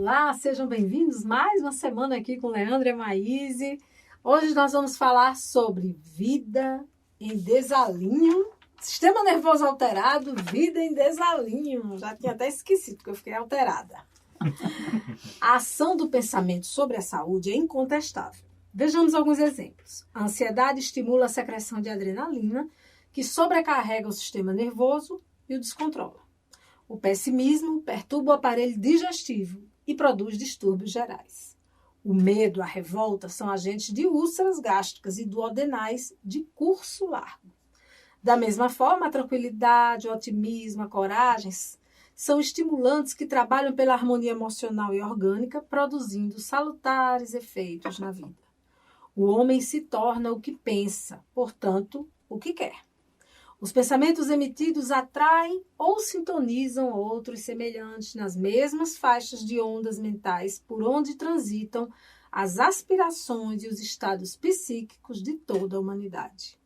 Olá, sejam bem-vindos mais uma semana aqui com Leandro e Maíse. Hoje nós vamos falar sobre vida em desalinho, sistema nervoso alterado, vida em desalinho. Já tinha até esquecido, porque eu fiquei alterada. A ação do pensamento sobre a saúde é incontestável. Vejamos alguns exemplos. A ansiedade estimula a secreção de adrenalina, que sobrecarrega o sistema nervoso e o descontrola. O pessimismo perturba o aparelho digestivo e produz distúrbios gerais. O medo, a revolta são agentes de úlceras gástricas e duodenais de curso largo. Da mesma forma, a tranquilidade, o otimismo, a coragem são estimulantes que trabalham pela harmonia emocional e orgânica, produzindo salutares efeitos na vida. O homem se torna o que pensa, portanto, o que quer. Os pensamentos emitidos atraem ou sintonizam outros semelhantes nas mesmas faixas de ondas mentais por onde transitam as aspirações e os estados psíquicos de toda a humanidade.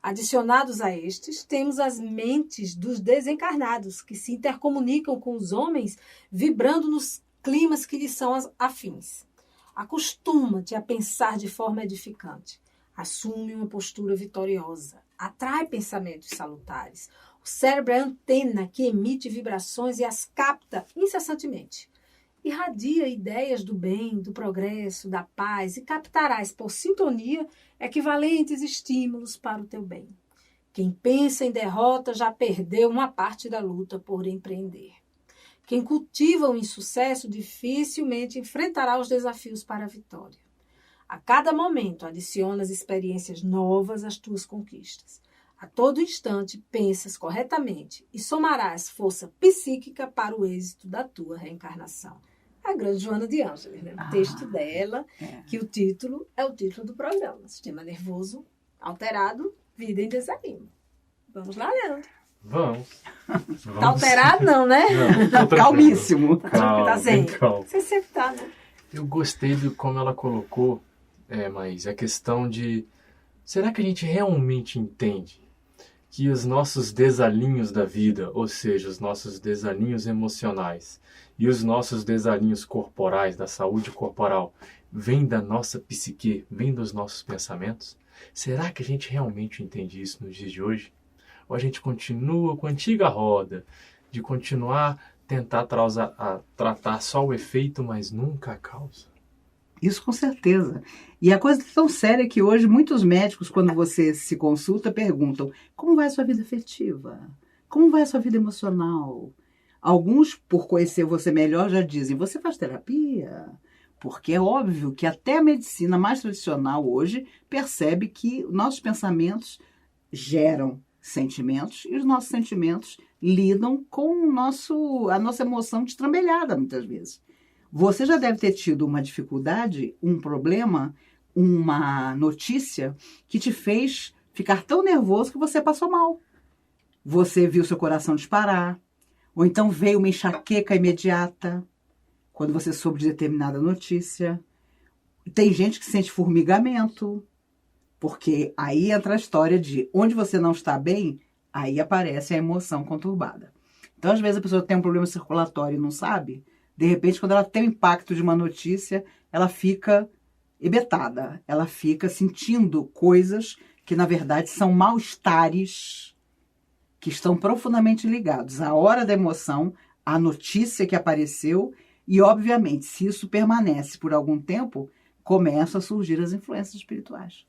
Adicionados a estes, temos as mentes dos desencarnados, que se intercomunicam com os homens, vibrando nos climas que lhes são afins. Acostuma-te a pensar de forma edificante. Assume uma postura vitoriosa. Atrai pensamentos salutares. O cérebro é a antena que emite vibrações e as capta incessantemente. Irradia ideias do bem, do progresso, da paz e captarás por sintonia equivalentes estímulos para o teu bem. Quem pensa em derrota já perdeu uma parte da luta por empreender. Quem cultiva o insucesso dificilmente enfrentará os desafios para a vitória. A cada momento adicionas experiências novas às tuas conquistas. A todo instante pensas corretamente e somarás força psíquica para o êxito da tua reencarnação. A grande Joana de Ângeles, né? O texto dela, que o título é o título do programa. Sistema nervoso alterado, vida em desalinho. Vamos lá, Leandro. Vamos. Tá alterado não, né? Não, calmíssimo. Tá zen. Calma. Você sempre tá, né? Eu gostei de como ela colocou, mas a questão de... Será que a gente realmente entende que os nossos desalinhos da vida, ou seja, os nossos desalinhos emocionais e os nossos desalinhos corporais, da saúde corporal, vêm da nossa psique, vêm dos nossos pensamentos? Será que a gente realmente entende isso nos dias de hoje? Ou a gente continua com a antiga roda de continuar tentar tratar só o efeito, mas nunca a causa? Isso com certeza. E a coisa é tão séria que hoje muitos médicos, quando você se consulta, perguntam: como vai a sua vida afetiva? Como vai a sua vida emocional? Alguns, por conhecer você melhor, já dizem: você faz terapia? Porque é óbvio que até a medicina mais tradicional hoje percebe que nossos pensamentos geram sentimentos e os nossos sentimentos lidam com a nossa emoção destrambelhada muitas vezes. Você já deve ter tido uma dificuldade, um problema, uma notícia que te fez ficar tão nervoso que você passou mal. Você viu seu coração disparar, ou então veio uma enxaqueca imediata quando você soube de determinada notícia. Tem gente que sente formigamento, porque aí entra a história de onde você não está bem, aí aparece a emoção conturbada. Então, às vezes, a pessoa tem um problema circulatório e não sabe. De repente, quando ela tem o impacto de uma notícia, ela fica hebetada. Ela fica sentindo coisas que, na verdade, são mal-estares que estão profundamente ligados à hora da emoção, à notícia que apareceu. E, obviamente, se isso permanece por algum tempo, começam a surgir as influências espirituais.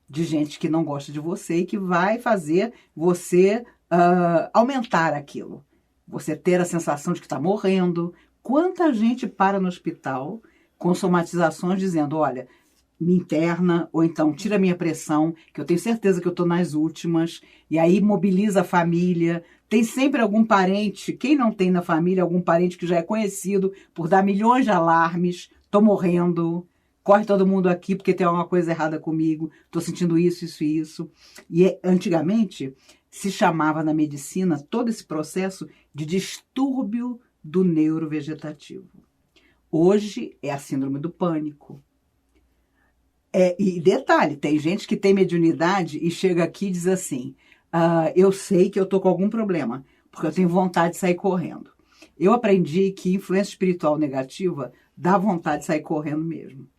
De gente que não gosta de você e que vai fazer você aumentar aquilo. Você ter a sensação de que está morrendo. Quanta gente para no hospital com somatizações dizendo: olha, me interna, ou então tira minha pressão, que eu tenho certeza que eu estou nas últimas, e aí mobiliza a família. Tem sempre algum parente, quem não tem na família, algum parente que já é conhecido por dar milhões de alarmes: estou morrendo, corre todo mundo aqui porque tem alguma coisa errada comigo, estou sentindo isso, isso e isso. E antigamente se chamava na medicina todo esse processo de distúrbio do neurovegetativo. Hoje é a síndrome do pânico. E detalhe, tem gente que tem mediunidade e chega aqui e diz assim: eu sei que eu estou com algum problema, porque eu tenho vontade de sair correndo. Eu aprendi que influência espiritual negativa dá vontade de sair correndo mesmo.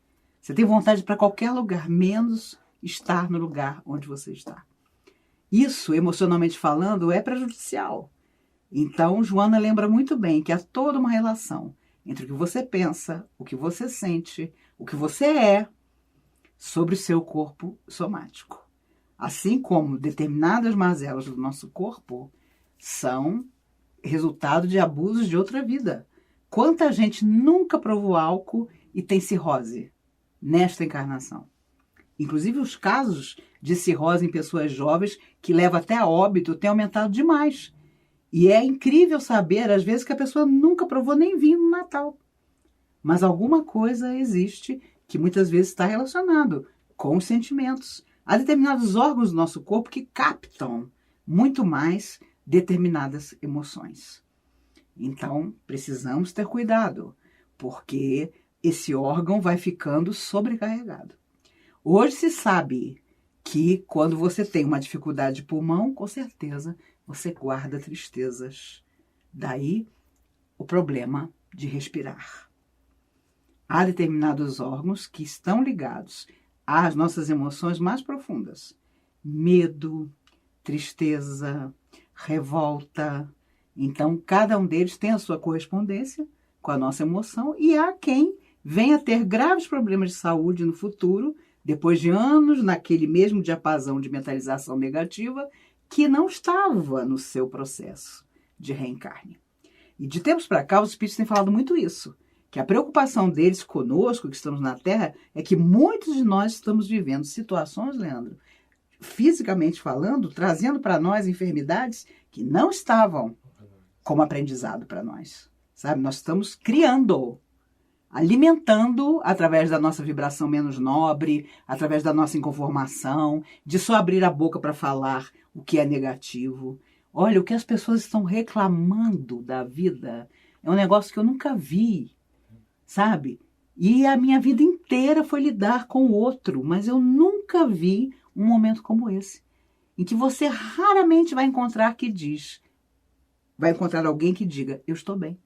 Você tem vontade para qualquer lugar, menos estar no lugar onde você está. Isso, emocionalmente falando, é prejudicial. Então, Joana lembra muito bem que há toda uma relação entre o que você pensa, o que você sente, o que você é, sobre o seu corpo somático. Assim como determinadas mazelas do nosso corpo são resultado de abusos de outra vida. Quanta gente nunca provou álcool e tem cirrose nesta encarnação? Inclusive os casos de cirrose em pessoas jovens que levam até a óbito têm aumentado demais. E é incrível saber, às vezes, que a pessoa nunca provou nem vinho no Natal. Mas alguma coisa existe que muitas vezes está relacionado com os sentimentos. Há determinados órgãos do nosso corpo que captam muito mais determinadas emoções. Então, precisamos ter cuidado, porque esse órgão vai ficando sobrecarregado. Hoje se sabe que quando você tem uma dificuldade de pulmão, com certeza você guarda tristezas. Daí o problema de respirar. Há determinados órgãos que estão ligados às nossas emoções mais profundas. Medo, tristeza, revolta. Então, cada um deles tem a sua correspondência com a nossa emoção e há quem venha ter graves problemas de saúde no futuro, depois de anos naquele mesmo diapasão de mentalização negativa que não estava no seu processo de reencarne. E de tempos para cá, os espíritos têm falado muito isso, que a preocupação deles conosco, que estamos na Terra, é que muitos de nós estamos vivendo situações, Leandro, fisicamente falando, trazendo para nós enfermidades que não estavam como aprendizado para nós. Sabe? Nós estamos criando, alimentando através da nossa vibração menos nobre, através da nossa inconformação, de só abrir a boca para falar o que é negativo. Olha, o que as pessoas estão reclamando da vida é um negócio que eu nunca vi, sabe? E a minha vida inteira foi lidar com o outro, mas eu nunca vi um momento como esse, em que você raramente vai encontrar alguém que diga, eu estou bem.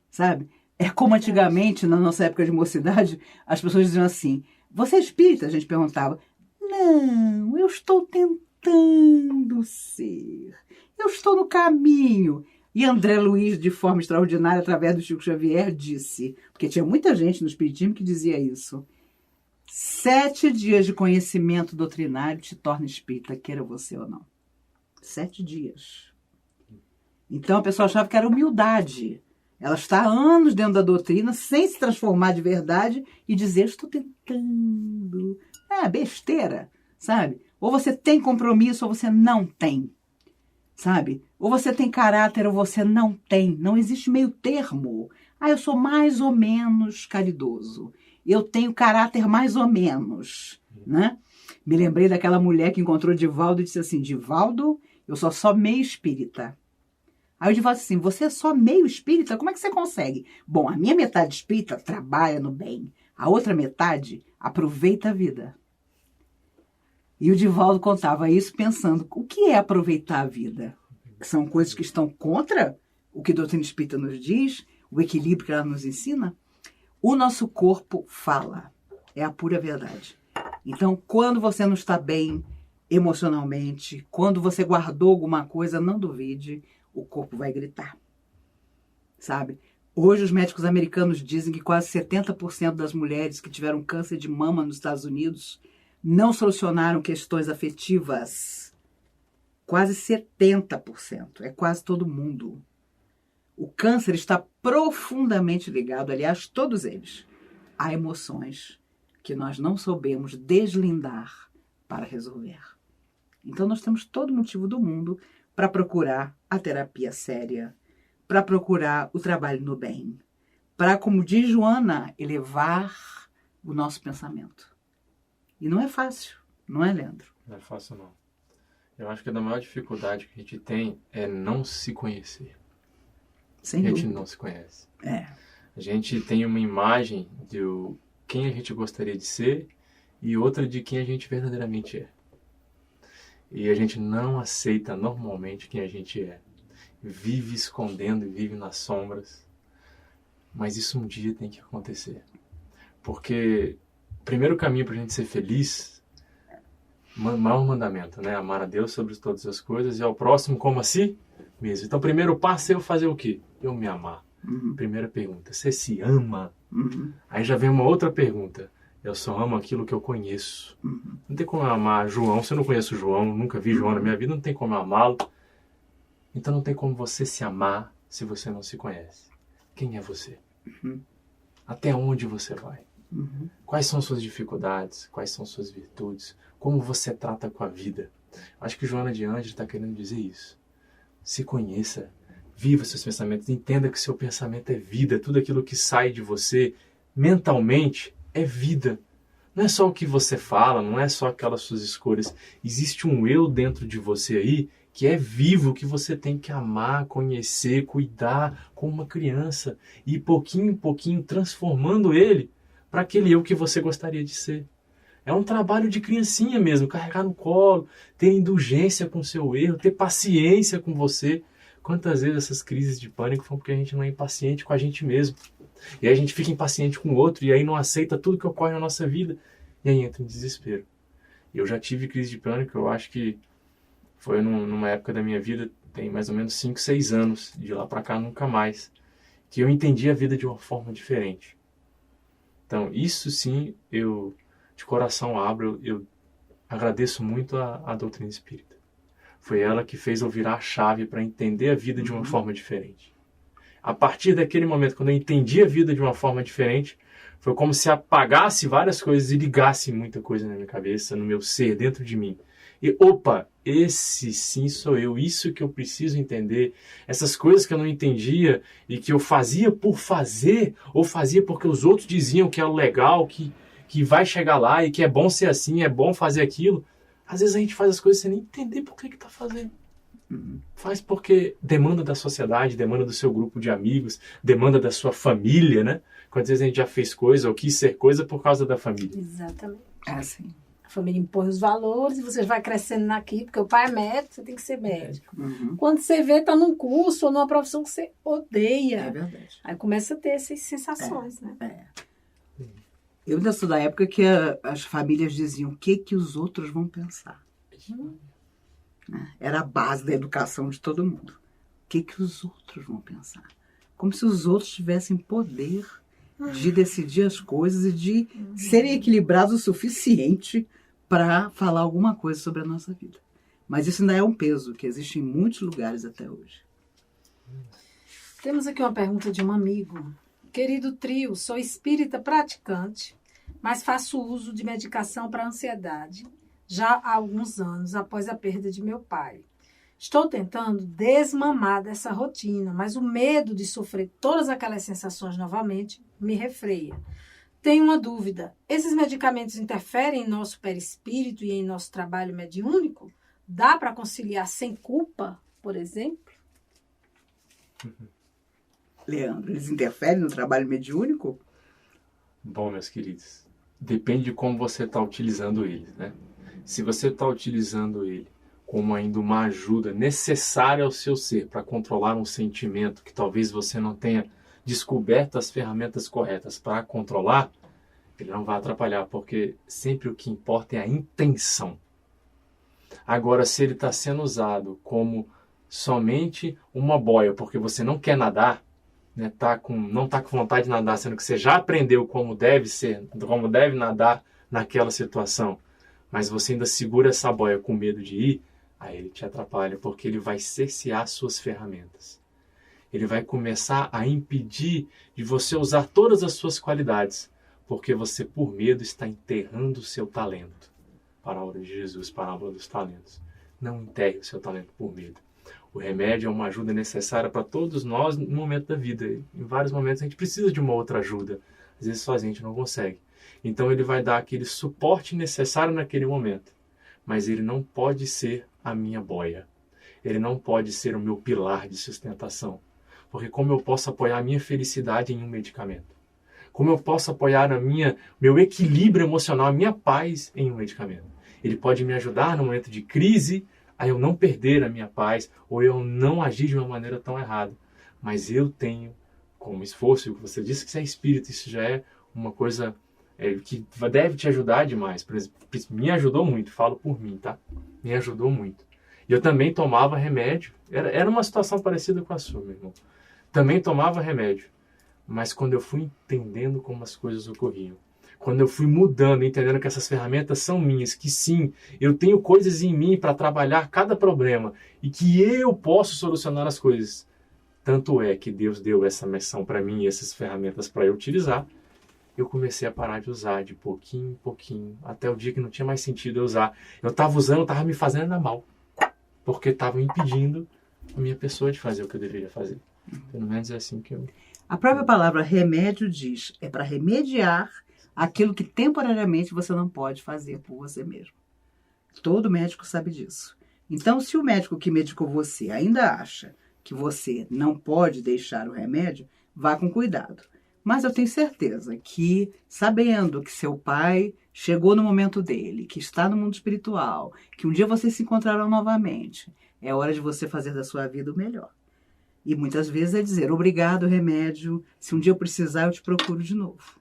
Sabe? É como antigamente, na nossa época de mocidade, as pessoas diziam assim, você é espírita? A gente perguntava, não, eu estou tentando ser, eu estou no caminho. E André Luiz, de forma extraordinária, através do Chico Xavier, disse, porque tinha muita gente no espiritismo que dizia isso, 7 dias de conhecimento doutrinário te torna espírita, queira você ou não. 7 dias. Então a pessoa achava que era humildade. Ela está há anos dentro da doutrina, sem se transformar de verdade e dizer, estou tentando. É besteira, sabe? Ou você tem compromisso ou você não tem, sabe? Ou você tem caráter ou você não tem. Não existe meio termo. Ah, eu sou mais ou menos caridoso. Eu tenho caráter mais ou menos, né? Me lembrei daquela mulher que encontrou Divaldo e disse assim, Divaldo, eu sou só meio espírita. Aí o Divaldo disse assim, você é só meio espírita? Como é que você consegue? Bom, a minha metade espírita trabalha no bem. A outra metade aproveita a vida. E o Divaldo contava isso pensando, o que é aproveitar a vida? Que são coisas que estão contra o que a doutrina espírita nos diz, o equilíbrio que ela nos ensina. O nosso corpo fala, é a pura verdade. Então, quando você não está bem emocionalmente, quando você guardou alguma coisa, não duvide, o corpo vai gritar, sabe? Hoje os médicos americanos dizem que quase 70% das mulheres que tiveram câncer de mama nos Estados Unidos não solucionaram questões afetivas. Quase 70%, é quase todo mundo. O câncer está profundamente ligado, aliás, todos eles, a emoções que nós não soubemos deslindar para resolver. Então nós temos todo motivo do mundo para procurar a terapia séria, para procurar o trabalho no bem, para, como diz Joana, elevar o nosso pensamento. E não é fácil, não é, Leandro? Não é fácil, não. Eu acho que a maior dificuldade que a gente tem é não se conhecer. Sem a gente dúvida. não se conhece. É. A gente tem uma imagem de quem a gente gostaria de ser e outra de quem a gente verdadeiramente é. E a gente não aceita normalmente quem a gente é. vive escondendo e vive nas sombras. Mas isso um dia tem que acontecer. Porque o primeiro caminho para a gente ser feliz, maior mandamento, né? Amar a Deus sobre todas as coisas e ao próximo como a si mesmo. Então, o primeiro passo é eu fazer o quê? Eu me amar. Primeira pergunta, você se ama? Aí já vem uma outra pergunta. Eu só amo aquilo que eu conheço. Não tem como eu amar João se eu não conheço João, nunca vi João na minha vida, não tem como eu amá-lo. Então não tem como você se amar se você não se conhece. Quem é você? Até onde você vai? Quais são suas dificuldades? Quais são suas virtudes? Como você trata com a vida? Acho que Joana de Ângeles está querendo dizer isso. Se conheça, viva seus pensamentos, entenda que seu pensamento é vida, tudo aquilo que sai de você mentalmente é vida. Não é só o que você fala, não é só aquelas suas escolhas. Existe um eu dentro de você aí que é vivo, que você tem que amar, conhecer, cuidar como uma criança. E pouquinho em pouquinho transformando ele para aquele eu que você gostaria de ser. É um trabalho de criancinha mesmo, carregar no colo, ter indulgência com o seu erro, ter paciência com você. Quantas vezes essas crises de pânico foram porque a gente não é impaciente com a gente mesmo. E aí a gente fica impaciente com o outro e aí não aceita tudo que ocorre na nossa vida. E aí entra em desespero. Eu já tive crise de pânico, eu acho que foi numa época da minha vida, tem mais ou menos 5, 6 anos, de lá pra cá nunca mais, que eu entendi a vida de uma forma diferente. Então isso sim, eu de coração abro, eu agradeço muito a doutrina espírita. Foi ela que fez eu virar a chave para entender a vida de uma forma diferente. A partir daquele momento, quando eu entendi a vida de uma forma diferente, foi como se apagasse várias coisas e ligasse muita coisa na minha cabeça, no meu ser, dentro de mim. E, opa, esse sim sou eu, isso que eu preciso entender. Essas coisas que eu não entendia e que eu fazia por fazer, ou fazia porque os outros diziam que é o legal, que vai chegar lá e que é bom ser assim, é bom fazer aquilo. Às vezes a gente faz as coisas sem nem entender por que está fazendo. Faz porque demanda da sociedade, demanda do seu grupo de amigos, demanda da sua família, né? Quantas vezes a gente já fez coisa ou quis ser coisa por causa da família. Exatamente. É assim. A família impõe os valores e você vai crescendo naquilo, porque o pai é médico, você tem que ser médico. Quando você vê, tá num curso ou numa profissão que você odeia. É verdade. Aí começa a ter essas sensações, né? Eu ainda sou da época que as famílias diziam o que os outros vão pensar. Era a base da educação de todo mundo. O que os outros vão pensar? Como se os outros tivessem poder de decidir as coisas e de serem equilibrados o suficiente para falar alguma coisa sobre a nossa vida. Mas isso ainda é um peso que existe em muitos lugares até hoje. Temos aqui uma pergunta de um amigo. Querido trio, sou espírita praticante, mas faço uso de medicação para ansiedade já há alguns anos após a perda de meu pai. Estou tentando desmamar dessa rotina, mas o medo de sofrer todas aquelas sensações novamente me refreia. Tenho uma dúvida. Esses medicamentos interferem em nosso perispírito e em nosso trabalho mediúnico? Dá para conciliar sem culpa, por exemplo? Leandro, eles interferem no trabalho mediúnico? Bom, meus queridos, depende de como você está utilizando eles, né? Se você está utilizando ele como ainda uma ajuda necessária ao seu ser para controlar um sentimento que talvez você não tenha descoberto as ferramentas corretas para controlar, ele não vai atrapalhar, porque sempre o que importa é a intenção. Agora, se ele está sendo usado como somente uma boia, porque você não quer nadar, né, não está com vontade de nadar, sendo que você já aprendeu como deve ser, como deve nadar naquela situação, mas você ainda segura essa boia com medo de ir, aí ele te atrapalha, porque ele vai cercear suas ferramentas. Ele vai começar a impedir de você usar todas as suas qualidades, porque você, por medo, está enterrando o seu talento. Parábola de Jesus, parábola dos talentos. Não enterre o seu talento por medo. O remédio é uma ajuda necessária para todos nós no momento da vida. Em vários momentos a gente precisa de uma outra ajuda. Às vezes sozinho a gente não consegue. Então ele vai dar aquele suporte necessário naquele momento. Mas ele não pode ser a minha boia. Ele não pode ser o meu pilar de sustentação. Porque como eu posso apoiar a minha felicidade em um medicamento? Como eu posso apoiar meu equilíbrio emocional, a minha paz em um medicamento? Ele pode me ajudar no momento de crise a eu não perder a minha paz, ou eu não agir de uma maneira tão errada. Mas eu tenho como esforço, você disse que você é espírita, isso já é uma coisa que deve te ajudar demais. Por exemplo, me ajudou muito, falo por mim, tá? Me ajudou muito. E eu também tomava remédio, era uma situação parecida com a sua, meu irmão. Também tomava remédio, mas quando eu fui entendendo como as coisas ocorriam, quando eu fui mudando, entendendo que essas ferramentas são minhas, que sim, eu tenho coisas em mim para trabalhar cada problema e que eu posso solucionar as coisas. Tanto é que Deus deu essa missão para mim e essas ferramentas para eu utilizar, eu comecei a parar de usar de pouquinho em pouquinho, até o dia que não tinha mais sentido eu usar. Eu estava usando, estava me fazendo mal, porque estava impedindo a minha pessoa de fazer o que eu deveria fazer. Pelo menos é assim que eu... A própria palavra remédio diz, é para remediar aquilo que temporariamente você não pode fazer por você mesmo. Todo médico sabe disso. Então, se o médico que medicou você ainda acha que você não pode deixar o remédio, vá com cuidado. Mas eu tenho certeza que, sabendo que seu pai chegou no momento dele, que está no mundo espiritual, que um dia vocês se encontrarão novamente, é hora de você fazer da sua vida o melhor. E muitas vezes é dizer, obrigado, remédio, se um dia eu precisar, eu te procuro de novo.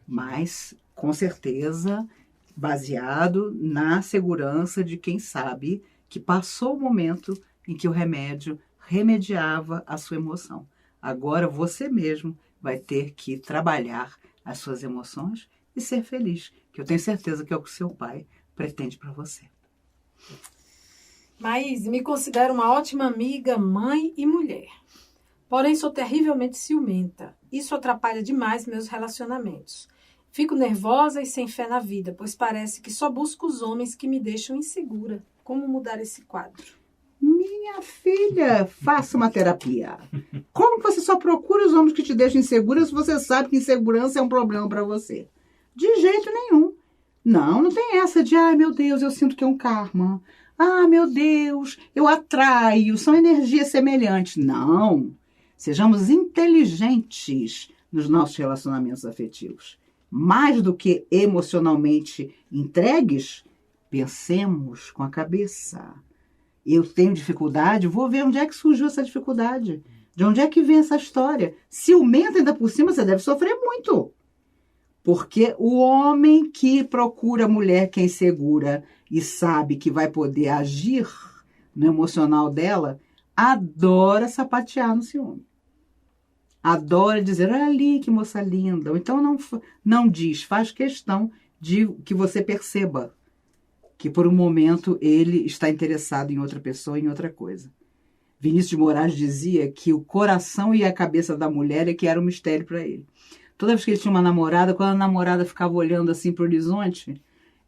Mas, com certeza, baseado na segurança de quem sabe que passou o momento em que o remédio remediava a sua emoção. Agora você mesmo vai ter que trabalhar as suas emoções e ser feliz, que eu tenho certeza que é o que seu pai pretende para você. Maíse, me considero uma ótima amiga, mãe e mulher. Porém, sou terrivelmente ciumenta. Isso atrapalha demais meus relacionamentos. Fico nervosa e sem fé na vida, pois parece que só busco os homens que me deixam insegura. Como mudar esse quadro? Minha filha, faça uma terapia. Como que você só procura os homens que te deixam insegura se você sabe que insegurança é um problema para você? De jeito nenhum. Não tem essa de, ai meu Deus, eu sinto que é um karma. Ah, meu Deus, eu atraio, são energias semelhantes. Não. Sejamos inteligentes nos nossos relacionamentos afetivos. Mais do que emocionalmente entregues, pensemos com a cabeça. Eu tenho dificuldade, vou ver onde é que surgiu essa dificuldade. De onde é que vem essa história? Ciumenta ainda por cima, você deve sofrer muito. Porque o homem que procura a mulher que é insegura e sabe que vai poder agir no emocional dela, adora sapatear no ciúme. Adora dizer, olha ali que moça linda. Ou então não diz, faz questão de que você perceba que por um momento ele está interessado em outra pessoa, em outra coisa. Vinícius de Moraes dizia que o coração e a cabeça da mulher é que era um mistério para ele. Toda vez que ele tinha uma namorada, quando a namorada ficava olhando assim para o horizonte,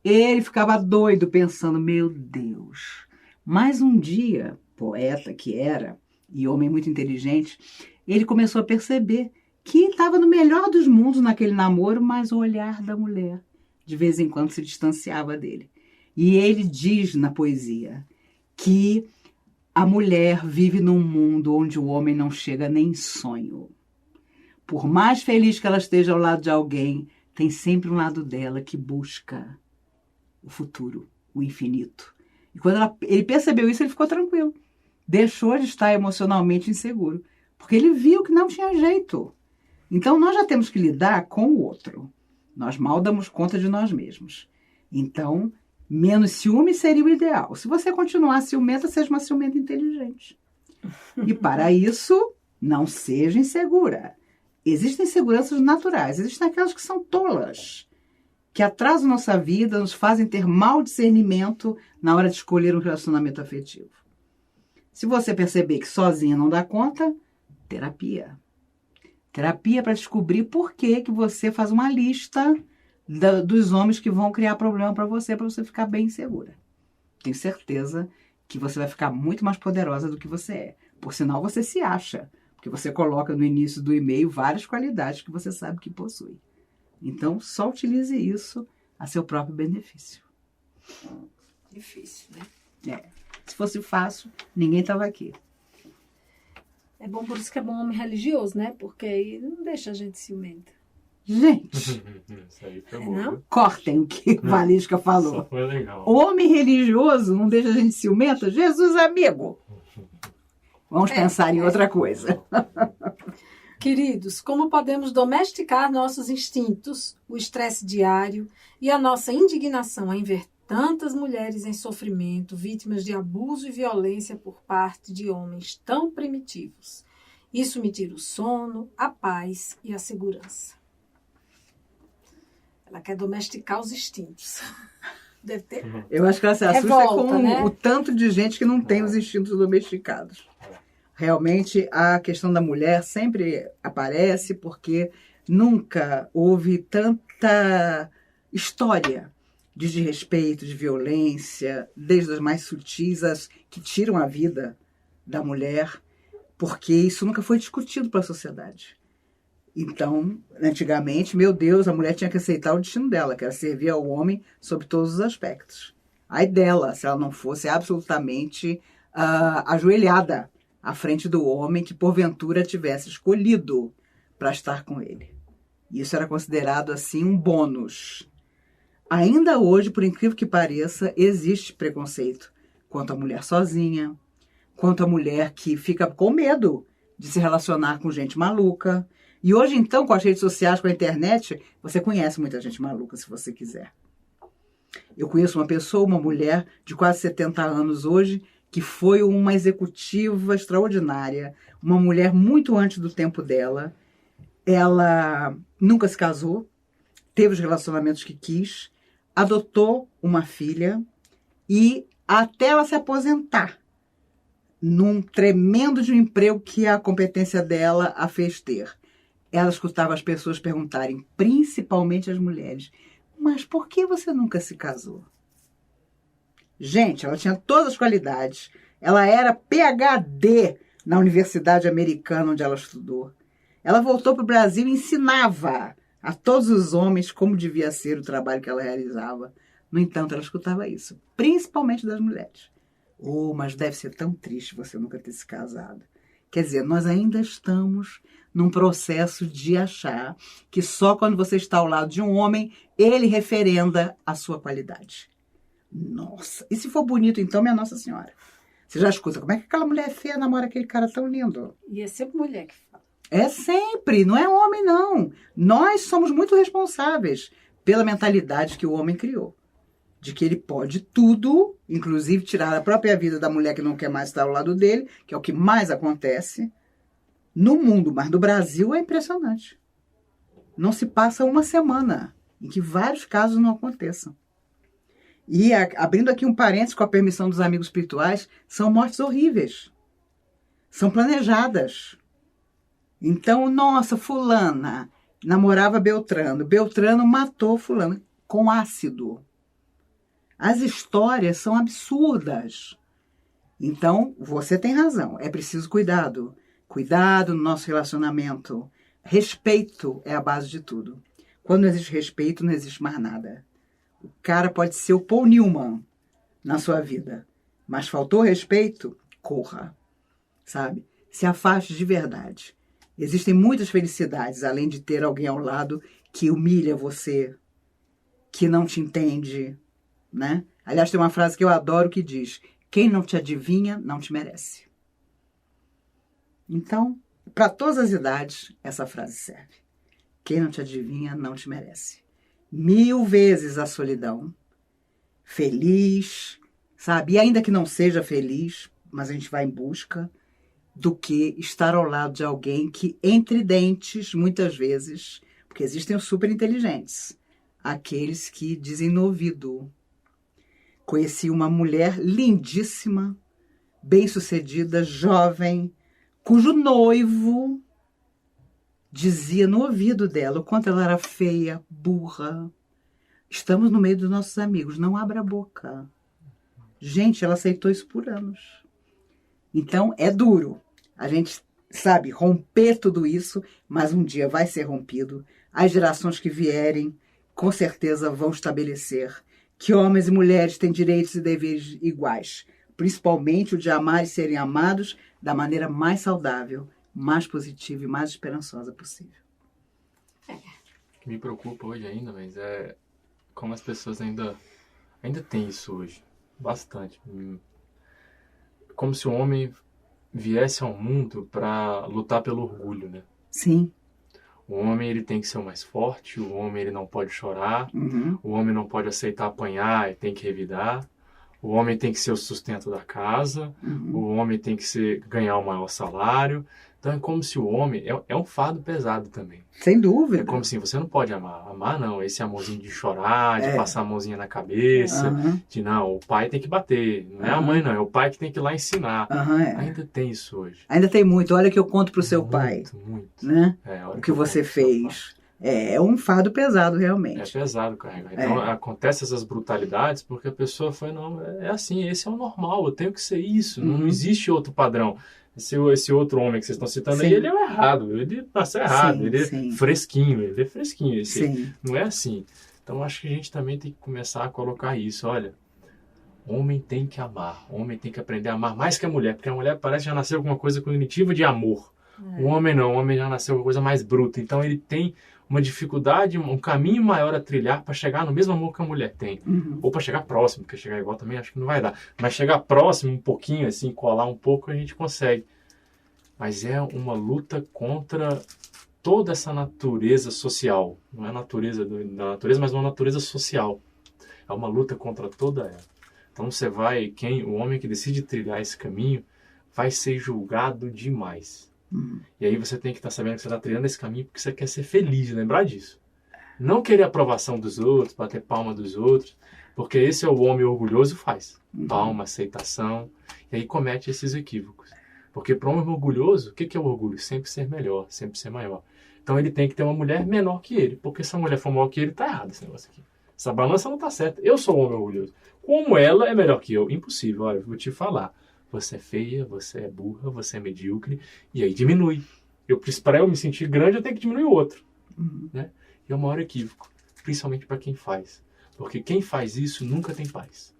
ele ficava doido pensando, meu Deus. Mas um dia, poeta que era, e homem muito inteligente, ele começou a perceber que estava no melhor dos mundos naquele namoro, mas o olhar da mulher de vez em quando se distanciava dele. E ele diz na poesia que a mulher vive num mundo onde o homem não chega nem em sonho. Por mais feliz que ela esteja ao lado de alguém, tem sempre um lado dela que busca o futuro, o infinito. E quando ele percebeu isso, ele ficou tranquilo. Deixou de estar emocionalmente inseguro, porque ele viu que não tinha jeito. Então, nós já temos que lidar com o outro. Nós mal damos conta de nós mesmos. Então, menos ciúme seria o ideal. Se você continuar ciumenta, seja uma ciumenta inteligente. E para isso, não seja insegura. Existem inseguranças naturais, existem aquelas que são tolas, que atrasam nossa vida, nos fazem ter mau discernimento na hora de escolher um relacionamento afetivo. Se você perceber que sozinha não dá conta, terapia. Terapia para descobrir por que você faz uma lista dos homens que vão criar problema para você ficar bem insegura. Tenho certeza que você vai ficar muito mais poderosa do que você é. Por sinal, você se acha, porque você coloca no início do e-mail várias qualidades que você sabe que possui. Então, só utilize isso a seu próprio benefício. Difícil, né? Se fosse fácil, ninguém estava aqui. É bom, por isso que é bom homem religioso, né? Porque aí não deixa a gente ciumenta. Gente, Isso aí foi bom. Não? Viu? cortem o que Valesca Isso falou. foi legal. Homem religioso não deixa a gente ciumenta? Jesus amigo. Vamos pensar em outra coisa. Queridos, como podemos domesticar nossos instintos, o estresse diário e a nossa indignação em ver tantas mulheres em sofrimento, vítimas de abuso e violência por parte de homens tão primitivos? Isso me tira o sono, a paz e a segurança. Ela quer domesticar os instintos. Deve ter. Eu acho que ela se assusta Revolta, com né? o tanto de gente que não tem os instintos domesticados. Realmente, a questão da mulher sempre aparece porque nunca houve tanta história de desrespeito, de violência, desde as mais sutis, as que tiram a vida da mulher, porque isso nunca foi discutido para a sociedade. Então, antigamente, meu Deus, a mulher tinha que aceitar o destino dela, que era servir ao homem sob todos os aspectos. Ai dela, se ela não fosse absolutamente ajoelhada à frente do homem que, porventura, tivesse escolhido para estar com ele. Isso era considerado, assim, um bônus. Ainda hoje, por incrível que pareça, existe preconceito quanto à mulher sozinha, quanto à mulher que fica com medo de se relacionar com gente maluca. E hoje, então, com as redes sociais, com a internet, você conhece muita gente maluca, se você quiser. Eu conheço uma pessoa, uma mulher de quase 70 anos hoje, que foi uma executiva extraordinária, uma mulher muito antes do tempo dela. Ela nunca se casou, teve os relacionamentos que quis, adotou uma filha e até ela se aposentar, num tremendo de um emprego que a competência dela a fez ter. Ela escutava as pessoas perguntarem, principalmente as mulheres, mas por que você nunca se casou? Gente, ela tinha todas as qualidades. Ela era PhD na Universidade Americana, onde ela estudou. Ela voltou para o Brasil e ensinava a todos os homens como devia ser o trabalho que ela realizava. No entanto, ela escutava isso, principalmente das mulheres. Oh, mas deve ser tão triste você nunca ter se casado. Quer dizer, nós ainda estamos num processo de achar que só quando você está ao lado de um homem, ele referenda a sua qualidade. Nossa, e se for bonito, então, minha Nossa Senhora? Você já escuta, como é que aquela mulher feia namora aquele cara tão lindo? E é sempre mulher que fala. É sempre, não é homem, não. Nós somos muito responsáveis pela mentalidade que o homem criou. De que ele pode tudo, inclusive tirar a própria vida da mulher que não quer mais estar ao lado dele, que é o que mais acontece no mundo, mas no Brasil é impressionante. Não se passa uma semana em que vários casos não aconteçam. E abrindo aqui um parênteses com a permissão dos amigos espirituais, são mortes horríveis. São planejadas. Então, nossa, fulana namorava Beltrano. Beltrano matou fulano com ácido. As histórias são absurdas. Então, você tem razão. É preciso cuidado. Cuidado no nosso relacionamento. Respeito é a base de tudo. Quando não existe respeito, não existe mais nada. O cara pode ser o Paul Newman na sua vida. Mas faltou respeito? Corra. Sabe? Se afaste de verdade. Existem muitas felicidades, além de ter alguém ao lado que humilha você, que não te entende, né? Aliás, tem uma frase que eu adoro que diz: quem não te adivinha, não te merece. Então, para todas as idades, essa frase serve. Quem não te adivinha, não te merece. 1000 vezes a solidão. Feliz, sabe? E ainda que não seja feliz, mas a gente vai em busca, do que estar ao lado de alguém que, entre dentes, muitas vezes, porque existem os super inteligentes, aqueles que dizem no ouvido. Conheci uma mulher lindíssima, bem-sucedida, jovem, cujo noivo dizia no ouvido dela o quanto ela era feia, burra. Estamos no meio dos nossos amigos, não abra a boca. Gente, ela aceitou isso por anos. Então, é duro. A gente sabe romper tudo isso, mas um dia vai ser rompido. As gerações que vierem, com certeza, vão estabelecer que homens e mulheres têm direitos e deveres iguais. Principalmente o de amar e serem amados da maneira mais saudável, mais positiva e mais esperançosa possível. que me preocupa hoje ainda, mas é como as pessoas ainda têm isso hoje. Bastante. Como se o homem viesse ao mundo para lutar pelo orgulho, né? Sim. O homem, ele tem que ser o mais forte, o homem, ele não pode chorar, o homem não pode aceitar apanhar e tem que revidar, o homem tem que ser o sustento da casa, o homem tem que ganhar o maior salário. Então é como se o homem... É um fardo pesado também. Sem dúvida. É como se você não pode amar. Amar não, esse amorzinho de chorar, de passar a mãozinha na cabeça, de não, o pai tem que bater. Não é a mãe não, é o pai que tem que ir lá ensinar. Ainda tem isso hoje. Ainda tem muito. Olha que eu conto pro seu pai. Muito. Né? O que você fez. É um fardo pesado, realmente. É pesado carregar. Então, acontece essas brutalidades porque a pessoa foi, não, é assim, esse é o normal, eu tenho que ser isso, não existe outro padrão. Esse outro homem que vocês estão citando aí, ele é o errado, ele nasceu errado, ele é fresquinho, esse não é assim. Então, acho que a gente também tem que começar a colocar isso, olha, homem tem que amar, homem tem que aprender a amar mais que a mulher, porque a mulher parece que já nasceu com uma coisa cognitiva de amor. O homem não, o homem já nasceu com uma coisa mais bruta, então ele tem uma dificuldade, um caminho maior a trilhar para chegar no mesmo amor que a mulher tem. Ou para chegar próximo, porque chegar igual também acho que não vai dar. Mas chegar próximo um pouquinho, assim, colar um pouco, a gente consegue. Mas é uma luta contra toda essa natureza social. Não é a natureza da natureza, mas uma natureza social. É uma luta contra toda ela. Então você vai, o homem que decide trilhar esse caminho, vai ser julgado demais. E aí você tem que estar sabendo que você está trilhando esse caminho porque você quer ser feliz, lembrar disso. Não querer a aprovação dos outros, bater palma dos outros, porque esse é o homem orgulhoso faz. Palma, aceitação, e aí comete esses equívocos. Porque para um homem orgulhoso, o que é o orgulho? Sempre ser melhor, sempre ser maior. Então ele tem que ter uma mulher menor que ele, porque se a mulher for maior que ele, está errado esse negócio aqui. Essa balança não está certa. Eu sou um homem orgulhoso. Como ela é melhor que eu? Impossível, olha, vou te falar. Você é feia, você é burra, você é medíocre, e aí diminui. Para eu me sentir grande, eu tenho que diminuir o outro. Né? E é o maior equívoco, principalmente para quem faz. Porque quem faz isso nunca tem paz.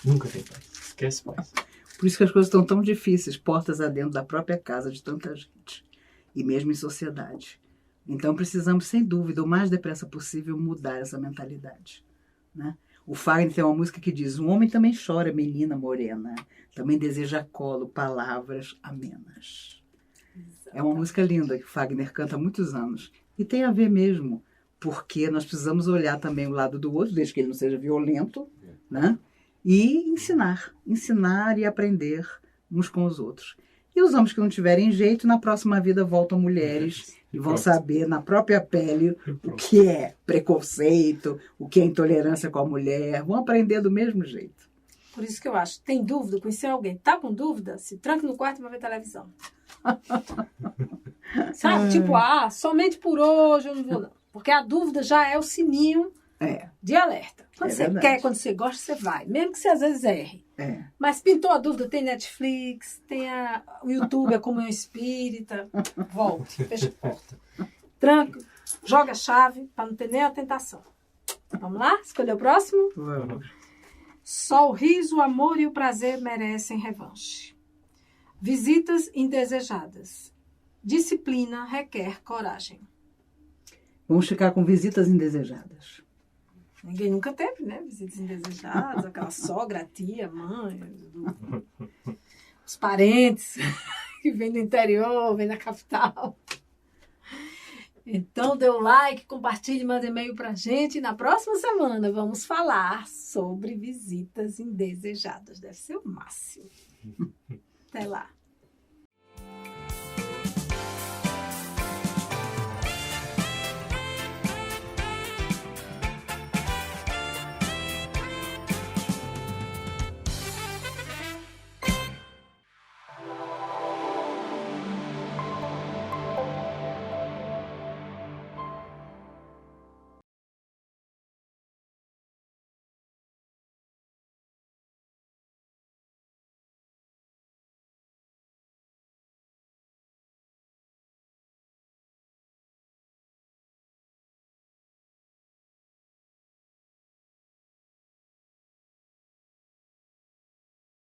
Nunca tem paz. Esquece paz. Por isso que as coisas estão tão difíceis, portas adentro da própria casa de tanta gente, e mesmo em sociedade. Então precisamos, sem dúvida, o mais depressa possível, mudar essa mentalidade. Né? O Fagner tem uma música que diz: um homem também chora, menina morena, também deseja colo, palavras amenas. É uma música linda que o Fagner canta há muitos anos. E tem a ver mesmo, porque nós precisamos olhar também o lado do outro, desde que ele não seja violento, né? E ensinar e aprender uns com os outros. E os homens que não tiverem jeito, na próxima vida voltam mulheres e vão saber na própria pele o que é preconceito, o que é intolerância com a mulher, vão aprender do mesmo jeito. Por isso que eu acho, tem dúvida, conhecer alguém, tá com dúvida? Se tranque no quarto para ver televisão. Sabe? Tipo, somente por hoje eu não vou não. Porque a dúvida já é o sininho de alerta. Quando você quer, quando você gosta, você vai. Mesmo que você às vezes erre. Mas pintou a dúvida, tem Netflix, tem o YouTube, a Comunhão Espírita. Volte, fecha a porta. Tranca, joga a chave para não ter nem a tentação. Vamos lá? Escolher o próximo? Vamos. Só o riso, o amor e o prazer merecem revanche. Visitas indesejadas. Disciplina requer coragem. Vamos ficar com visitas indesejadas. Ninguém nunca teve, né? Visitas indesejadas, aquela sogra, a tia, a mãe, os parentes que vêm do interior, vêm da capital. Então, dê um like, compartilhe, manda e-mail pra gente. E na próxima semana vamos falar sobre visitas indesejadas. Deve ser o máximo. Até lá.